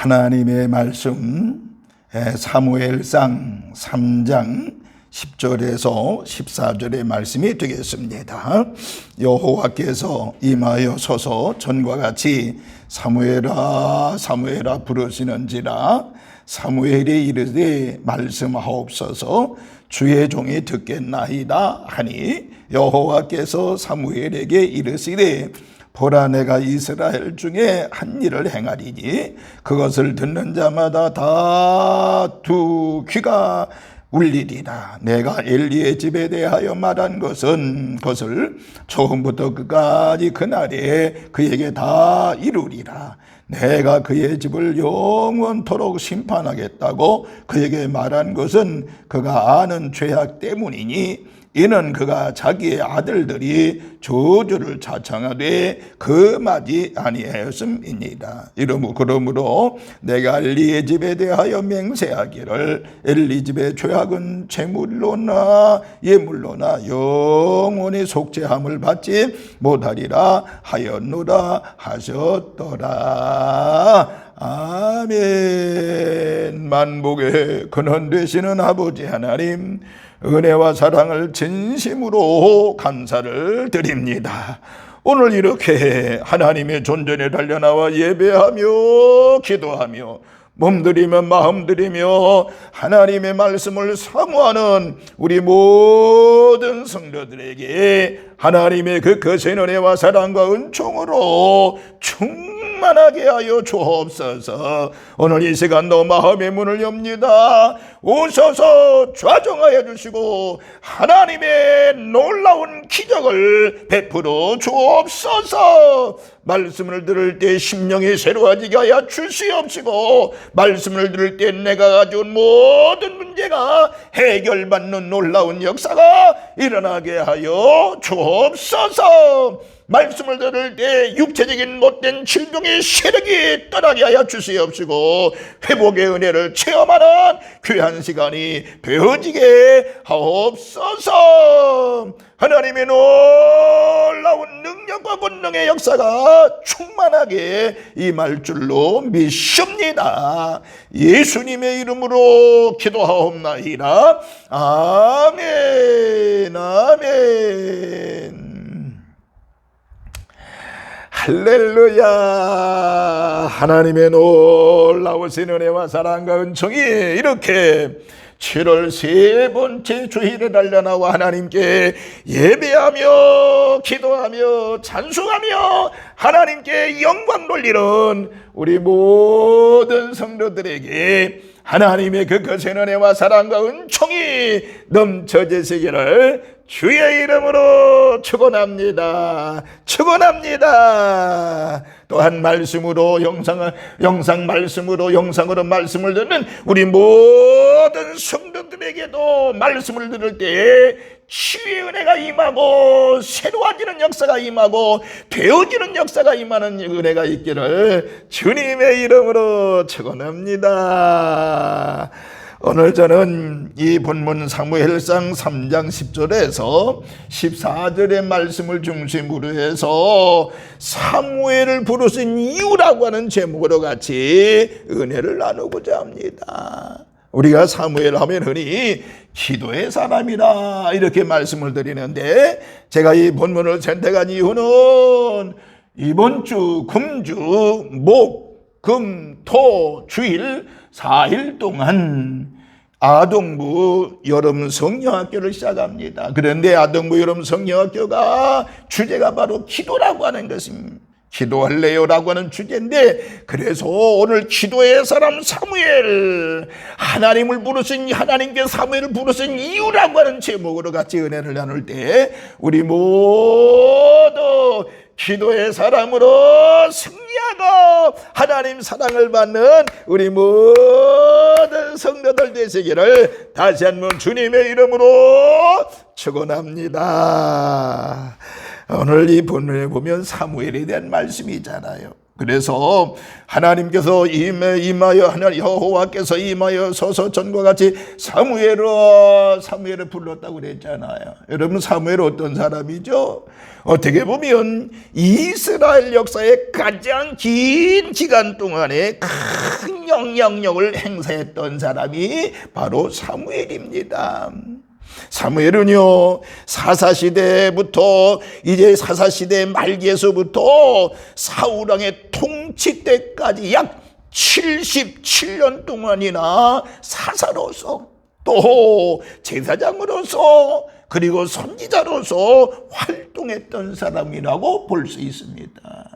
하나님의 말씀 사무엘상 3장 10절에서 14절의 말씀이 되겠습니다. 여호와께서 임하여서서 전과 같이 사무엘아 사무엘아 부르시는지라 사무엘이 이르되 말씀하옵소서 주의 종이 듣겠나이다 하니 여호와께서 사무엘에게 이르시되 보라 내가 이스라엘 중에 한 일을 행하리니 그것을 듣는 자마다 다 두 귀가 울리리라. 내가 엘리의 집에 대하여 말한 것을 처음부터 끝까지 그날에 그에게 다 이루리라. 내가 그의 집을 영원토록 심판하겠다고 그에게 말한 것은 그가 아는 죄악 때문이니 이는 그가 자기의 아들들이 저주를 자청하되 금하지 아니하였음이니라. 그러므로 내가 엘리의 집에 대하여 맹세하기를 엘리 집의 죄악은 재물로나 예물로나 영원히 속죄함을 받지 못하리라 하였노라 하셨더라. 아멘. 만복의 근원 되시는 아버지 하나님, 은혜와 사랑을 진심으로 감사를 드립니다. 오늘 이렇게 하나님의 존전에 달려나와 예배하며 기도하며 몸들이며 마음들이며 하나님의 말씀을 사모하는 우리 모든 성도들에게 하나님의 그 거센 은혜와 사랑과 은총으로 충만하게 하여 주옵소서. 오늘 이 시간도 마음의 문을 엽니다. 오셔서 좌정하여 주시고 하나님의 놀라운 기적을 베풀어 주옵소서. 말씀을 들을 때 심령이 새로워지게 하여 주시옵시고 말씀을 들을 때 내가 가져온 모든 문제가 해결받는 놀라운 역사가 일어나게 하여 주옵소서. 말씀을 들을 때 육체적인 못된 질병의 세력이 떠나게 하여 주시옵시고 회복의 은혜를 체험하는 귀한 시간이 되어지게 하옵소서. 하나님의 놀라운 능력과 권능의 역사가 충만하게 임할 줄로 믿습니다. 예수님의 이름으로 기도하옵나이다. 아멘. 아멘. 할렐루야. 하나님의 놀라우신 은혜와 사랑과 은총이 이렇게 7월 세 번째 주일에 달려나와 하나님께 예배하며 기도하며 찬송하며 하나님께 영광 돌리는 우리 모든 성도들에게 하나님의 그 거센 은혜와 사랑과 은총이 넘쳐지시기를 주의 이름으로 축원합니다. 또한 말씀으로 영상 말씀으로 영상으로 말씀을 듣는 우리 모든 성도들에게도 말씀을 들을 때 치유의 은혜가 임하고 새로워지는 역사가 임하고 되어지는 역사가 임하는 은혜가 있기를 주님의 이름으로 축원합니다. 오늘 저는 이 본문 사무엘상 3장 10절에서 14절의 말씀을 중심으로 해서 사무엘을 부르신 이유라고 하는 제목으로 같이 은혜를 나누고자 합니다. 우리가 사무엘 하면 흔히 기도의 사람이라 이렇게 말씀을 드리는데 제가 이 본문을 선택한 이유는 이번 주 금주 목, 금, 토, 주일 4일 동안 아동부 여름 성령학교를 시작합니다. 그런데 아동부 여름 성령학교가 주제가 바로 기도라고 하는 것입니다. 기도할래요라고 하는 주제인데 그래서 오늘 기도의 사람 사무엘 하나님을 부르신 하나님께 사무엘을 부르신 이유라고 하는 제목으로 같이 은혜를 나눌 때 우리 모두 기도의 사람으로 승리하고 하나님 사랑을 받는 우리 모든 성도들 되시기를 다시 한번 주님의 이름으로 축원합니다. 오늘 이 본문에 보면 사무엘에 대한 말씀이 있잖아요. 그래서 하나님께서 임하여 하나님 여호와께서 임하여 서서 전과 같이 사무엘을 불렀다고 그랬잖아요. 여러분, 사무엘 어떤 사람이죠? 어떻게 보면 이스라엘 역사의 가장 긴 기간 동안에 큰 영향력을 행사했던 사람이 바로 사무엘입니다. 사무엘은요, 사사시대부터 이제 사사시대 말기에서부터 사울왕의 통치 때까지 약 77년 동안이나 사사로서 또 제사장으로서 그리고 선지자로서 활동했던 사람이라고 볼 수 있습니다.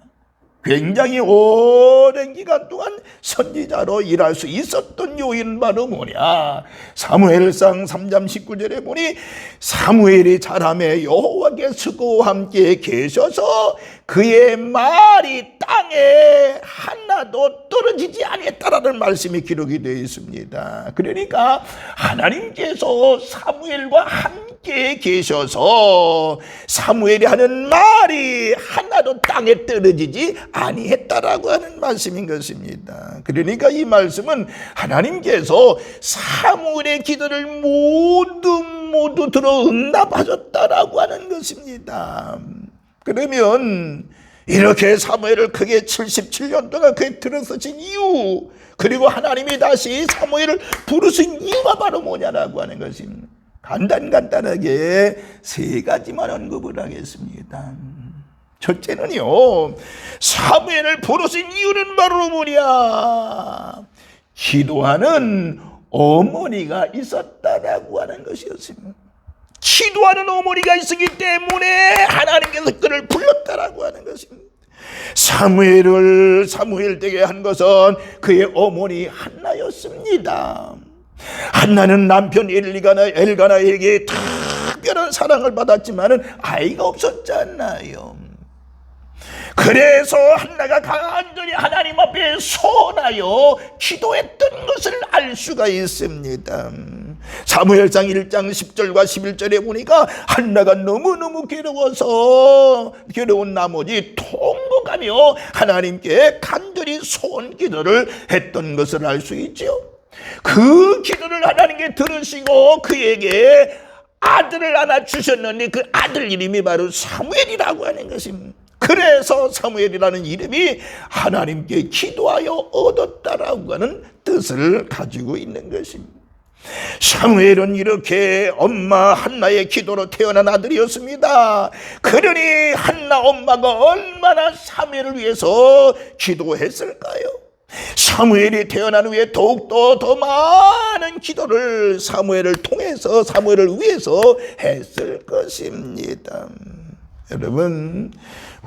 굉장히 오랜 기간 동안 선지자로 일할 수 있었던 요인은 바로 뭐냐? 사무엘상 3장 19절에 보니 사무엘이 자라매 여호와께서 그와 함께 계셔서 그의 말이 땅에 하나도 떨어지지 아니했다라는 말씀이 기록이 되어 있습니다. 그러니까 하나님께서 사무엘과 함께 계셔서 사무엘이 하는 말이 하나도 땅에 떨어지지 아니했다라고 하는 말씀인 것입니다. 그러니까 이 말씀은 하나님께서 사무엘의 기도를 모두 들어 응답하셨다라고 하는 것입니다. 그러면 이렇게 사무엘을 크게 77년 동안 그에 들어서신 이유, 그리고 하나님이 다시 사무엘을 부르신 이유가 바로 뭐냐라고 하는 것입니다. 간단하게 세 가지만 언급을 하겠습니다. 첫째는요, 사무엘을 부르신 이유는 바로 뭐냐? 기도하는 어머니가 있었다라고 하는 것이었습니다. 기도하는 어머니가 있었기 때문에 하나님께서 그를 불렀다라고 하는 것입니다. 사무엘 되게 한 것은 그의 어머니 한나였습니다. 한나는 남편 엘가나에게 특별한 사랑을 받았지만 아이가 없었잖아요. 그래서 한나가 간절히 하나님 앞에 소원하여 기도했던 것을 알 수가 있습니다. 사무엘상 1장 10절과 11절에 보니까 한나가 너무너무 괴로운 나머지 통곡하며 하나님께 간절히 소원 기도를 했던 것을 알 수 있죠. 그 기도를 하나님께 들으시고 그에게 아들을 하나 주셨는데 그 아들 이름이 바로 사무엘이라고 하는 것입니다. 그래서 사무엘이라는 이름이 하나님께 기도하여 얻었다라고 하는 뜻을 가지고 있는 것입니다. 사무엘은 이렇게 엄마 한나의 기도로 태어난 아들이었습니다. 그러니 한나 엄마가 얼마나 사무엘을 위해서 기도했을까요? 사무엘이 태어난 후에 더욱더 더 많은 기도를 사무엘을 통해서 사무엘을 위해서 했을 것입니다. 여러분,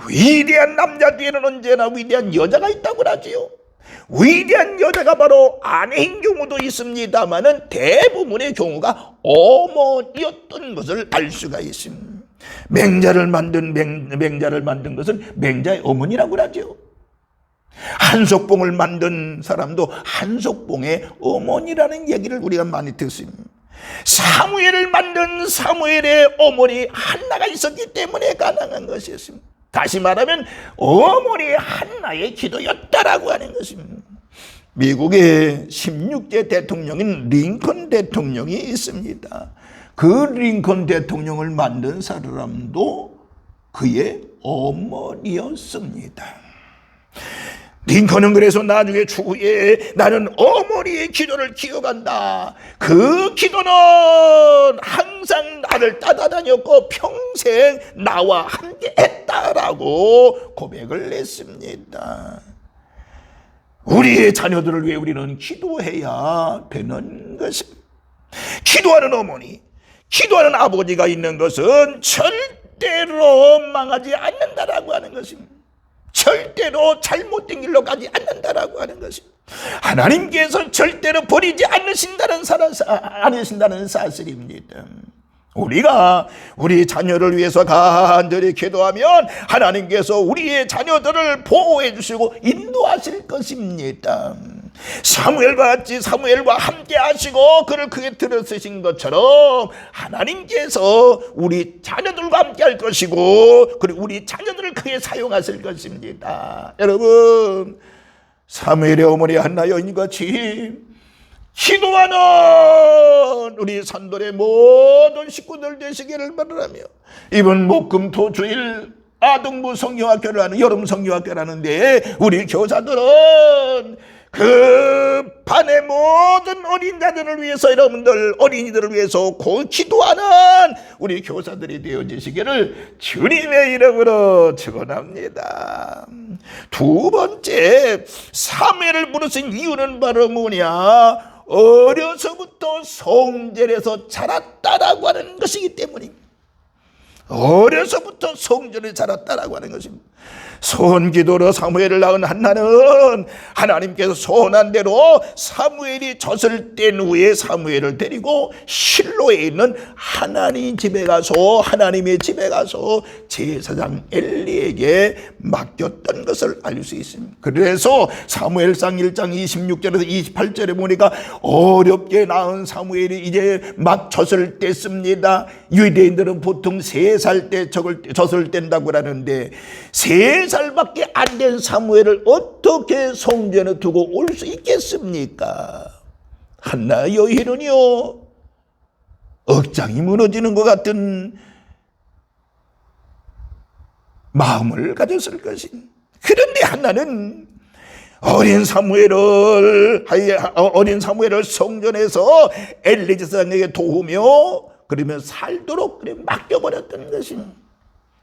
위대한 남자 뒤에는 언제나 위대한 여자가 있다고 하지요. 위대한 여자가 바로 아내인 경우도 있습니다만은 대부분의 경우가 어머니였던 것을 알 수가 있습니다. 맹자를 만든 것은 맹자의 어머니라고 하죠. 한석봉을 만든 사람도 한석봉의 어머니라는 얘기를 우리가 많이 듣습니다. 사무엘을 만든 사무엘의 어머니 한나가 있었기 때문에 가능한 것이었습니다. 다시 말하면 어머니 한나의 기도였다라고 하는 것입니다. 미국의 16대 대통령인 링컨 대통령이 있습니다. 그 링컨 대통령을 만든 사람도 그의 어머니였습니다. 링컨은 그래서 나중에 추후에 나는 어머니의 기도를 기억한다. 그 기도는 항상 나를 따라다녔고 평생 나와 함께 했다라고 고백을 했습니다. 우리의 자녀들을 위해 우리는 기도해야 되는 것입니다. 기도하는 어머니, 기도하는 아버지가 있는 것은 절대로 망하지 않는다라고 하는 것입니다. 절대로 잘못된 길로 가지 않는다라고 하는 것입니다. 하나님께서 절대로 버리지 않으신다는 사실입니다. 우리가 우리 자녀를 위해서 간절히 기도하면 하나님께서 우리의 자녀들을 보호해 주시고 인도하실 것입니다. 사무엘과 같이 사무엘과 함께 하시고 그를 크게 들어쓰신 것처럼 하나님께서 우리 자녀들과 함께 할 것이고 그리고 우리 자녀들을 크게 사용하실 것입니다. 여러분, 사무엘의 어머니 한나 여인같이 기도하는 우리 산돌의 모든 식구들 되시기를 바라며, 이번 목금토 주일 아동부 성경학교를 하는, 여름 성경학교를 하는데 우리 교사들은 그 반의 모든 어린 자들을 위해서, 여러분들 어린이들을 위해서 기도하는 우리 교사들이 되어지시기를 주님의 이름으로 축원합니다. 두 번째, 사무엘을 부르신 이유는 바로 뭐냐? 어려서부터 성전에서 자랐다라고 하는 것이기 때문입니다. 어려서부터 성전에 자랐다라고 하는 것입니다. 소원기도로 사무엘을 낳은 한나는 하나님께서 소원한 대로 사무엘이 젖을 뗀 후에 사무엘을 데리고 실로에 있는 하나님의 집에 가서 제사장 엘리에게 맡겼던 것을 알 수 있습니다. 그래서 사무엘상 1장 26절에서 28절에 보니까 어렵게 낳은 사무엘이 이제 막 젖을 뗐습니다. 유대인들은 보통 3살 때 젖을 뗀다고 하는데 3살밖에 안 된 사무엘을 어떻게 성전에 두고 올 수 있겠습니까? 한나 여인은요, 억장이 무너지는 것 같은 마음을 가졌을 것입니다. 그런데 한나는 어린 사무엘을 성전에서 엘리 제사장에게 도우며 그러면 살도록 맡겨버렸던 것입니다.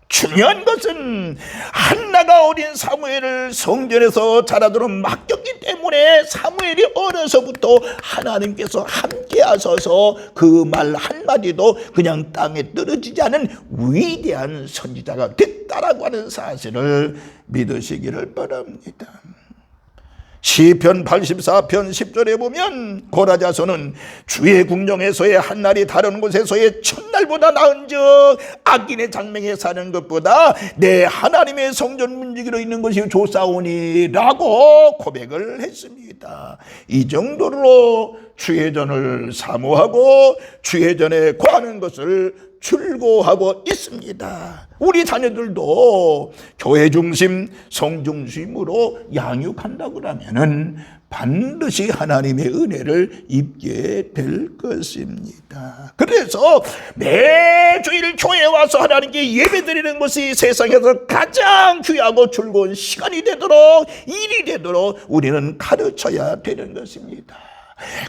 중요한 것은 한나가 어린 사무엘을 성전에서 자라도록 맡겼기 때문에 사무엘이 어려서부터 하나님께서 함께 하셔서 그 말 한마디도 그냥 땅에 떨어지지 않은 위대한 선지자가 됐다라고 하는 사실을 믿으시기를 바랍니다. 시편 84편 10절에 보면 고라자손은 주의 궁정에서의 한 날이 다른 곳에서의 첫날보다 나은즉 악인의 장명에 사는 것보다 내 하나님의 성전 문지기로 있는 것이 좋사오니라고 고백을 했습니다. 이 정도로 주의 전을 사모하고 주의 전에 거하는 것을 출고하고 있습니다. 우리 자녀들도 교회 중심, 성 중심으로 양육한다고 하면은 반드시 하나님의 은혜를 입게 될 것입니다. 그래서 매주일 교회에 와서 하나님께 예배드리는 것이 세상에서 가장 귀하고 즐거운 시간이 되도록, 일이 되도록 우리는 가르쳐야 되는 것입니다.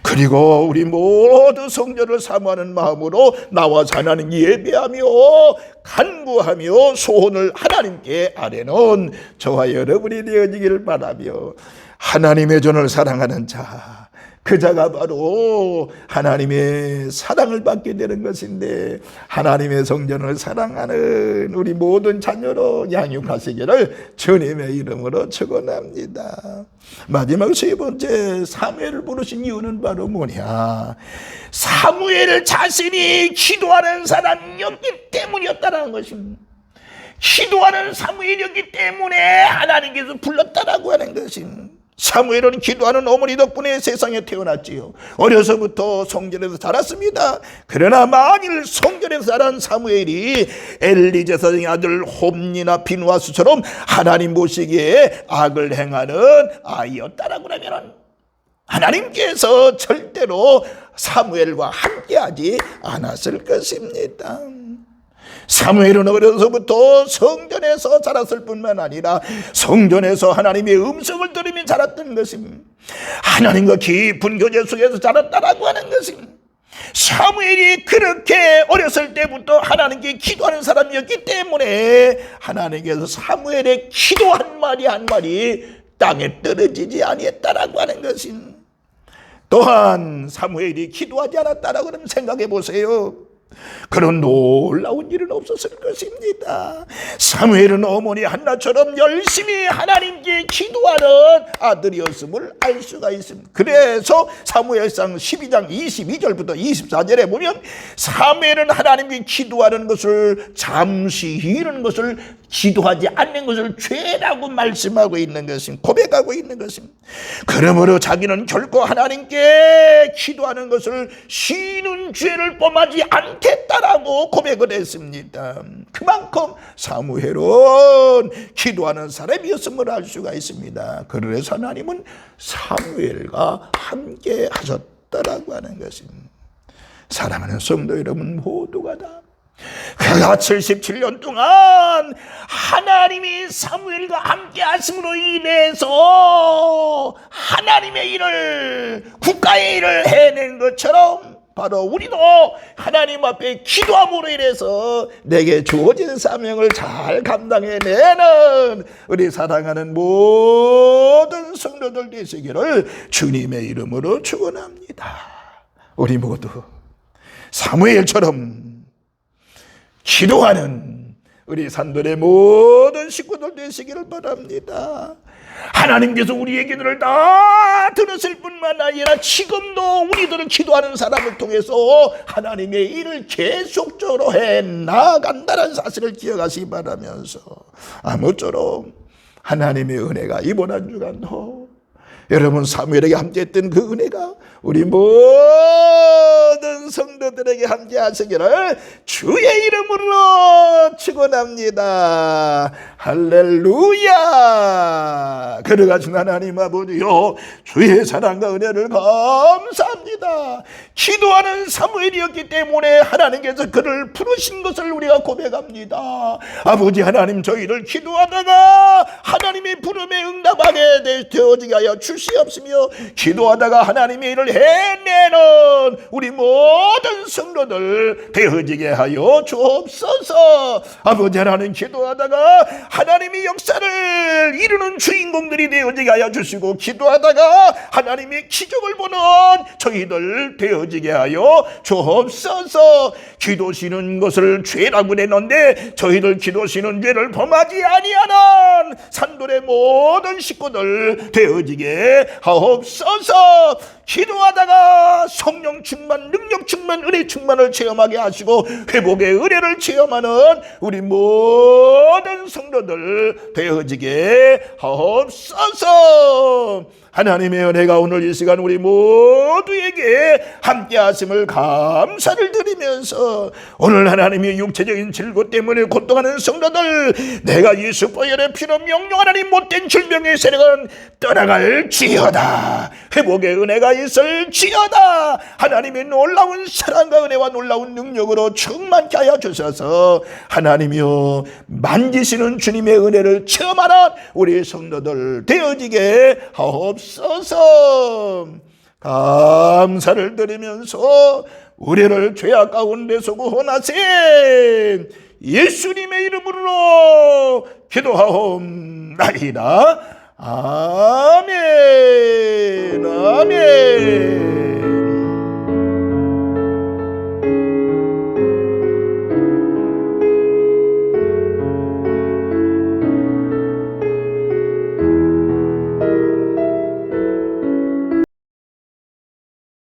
그리고 우리 모두 성전을 사모하는 마음으로 나와서 하나님 예배하며 간구하며 소원을 하나님께 아뢰는 저와 여러분이 되어지기를 바라며, 하나님의 전을 사랑하는 자, 그 자가 바로 하나님의 사랑을 받게 되는 것인데, 하나님의 성전을 사랑하는 우리 모든 자녀로 양육하시기를 주님의 이름으로 축원합니다. 마지막 세 번째, 사무엘을 부르신 이유는 바로 뭐냐? 사무엘 자신이 기도하는 사람이었기 때문이었다는 것입니다. 기도하는 사무엘이었기 때문에 하나님께서 불렀다라고 하는 것입니다. 사무엘은 기도하는 어머니 덕분에 세상에 태어났지요. 어려서부터 성전에서 자랐습니다. 그러나 만일 성전에서 자란 사무엘이 엘리 제사장의 아들 홈니나 비누아스처럼 하나님 보시기에 악을 행하는 아이였다라고 하면 하나님께서 절대로 사무엘과 함께하지 않았을 것입니다. 사무엘은 어려서부터 성전에서 자랐을 뿐만 아니라 성전에서 하나님의 음성을 들으며 자랐던 것입니다. 하나님과 깊은 교제 속에서 자랐다라고 하는 것입니다. 사무엘이 그렇게 어렸을 때부터 하나님께 기도하는 사람이었기 때문에 하나님께서 사무엘의 기도 한 마디 한 마디 땅에 떨어지지 아니했다라고 하는 것입니다. 또한 사무엘이 기도하지 않았다라고 하면 생각해 보세요. 그런 놀라운 일은 없었을 것입니다. 사무엘은 어머니 한나처럼 열심히 하나님께 기도하는 아들이었음을 알 수가 있습니다. 그래서 사무엘상 12장 22절부터 24절에 보면 사무엘은 하나님께 기도하는 것을 잠시 이런 것을 기도하지 않는 것을 죄라고 말씀하고 있는 것입니다. 고백하고 있는 것입니다. 그러므로 자기는 결코 하나님께 기도하는 것을 쉬는 죄를 범하지 않겠다라고 고백을 했습니다. 그만큼 사무엘은 기도하는 사람이었음을 알 수가 있습니다. 그래서 하나님은 사무엘과 함께 하셨다라고 하는 것입니다. 사랑하는 성도 여러분 모두가 다 그가 77년 동안 하나님이 사무엘과 함께 하심으로 인해서 하나님의 일을, 국가의 일을 해낸 것처럼 바로 우리도 하나님 앞에 기도함으로 인해서 내게 주어진 사명을 잘 감당해내는 우리 사랑하는 모든 성도들 되시기를 주님의 이름으로 축원합니다. 우리 모두 사무엘처럼 기도하는 우리 산돌의 모든 식구들 되시기를 바랍니다. 하나님께서 우리의 기도를 다 들으실 뿐만 아니라 지금도 우리들을 기도하는 사람을 통해서 하나님의 일을 계속적으로 해 나간다는 사실을 기억하시기 바라면서 아무쪼록 하나님의 은혜가 이번 한 주간도 여러분 사무엘에게 함께했던 그 은혜가 우리 모든 성도들에게 함께 하시기를 주의 이름으로 축원합니다. 할렐루야. 걸어가신 하나님 아버지요, 주의 사랑과 은혜를 감사합니다. 기도하는 사무엘이었기 때문에 하나님께서 그를 부르신 것을 우리가 고백합니다. 아버지 하나님, 저희를 기도하다가 하나님의 부름에 응답하게 되어지게 하여 주시옵시며, 기도하다가 하나님의 일을 해내는 우리 모든 성도들 되어지게 하여 주옵소서. 아버지 하나님, 기도하다가 하나님의 역사를 이루는 주인공들이 되어지게 하여 주시고, 기도하다가 하나님의 기적을 보는 저희들 되어지게 하여 주옵소서. 기도시는 것을 죄라고 내는데 저희들 기도시는 죄를 범하지 아니하는 산돌의 모든 식구들 되어지게 하옵소서. 기도하다가 성령 충만, 능력 충만, 은혜 충만을 체험하게 하시고 회복의 은혜를 체험하는 우리 모든 성도들 되어지게 하옵소서. 하나님의 은혜가 오늘 이 시간 우리 모두에게 함께 하심을 감사를 드리면서, 오늘 하나님의 육체적인 질고 때문에 고통하는 성도들, 내가 예수 보혈의 피로 명령하나니 못된 질병의 세력은 떠나갈지어다, 회복의 은혜가 있을지어다, 하나님의 놀라운 사랑과 은혜와 놀라운 능력으로 충만케 하여 주셔서 하나님이여 만지시는 주님의 은혜를 체험하는 우리 성도들 되어지게 하옵소서. 감사를 드리면서 우리를 죄악 가운데서 구원하신 예수님의 이름으로 기도하옵나이다. 아멘. 아멘.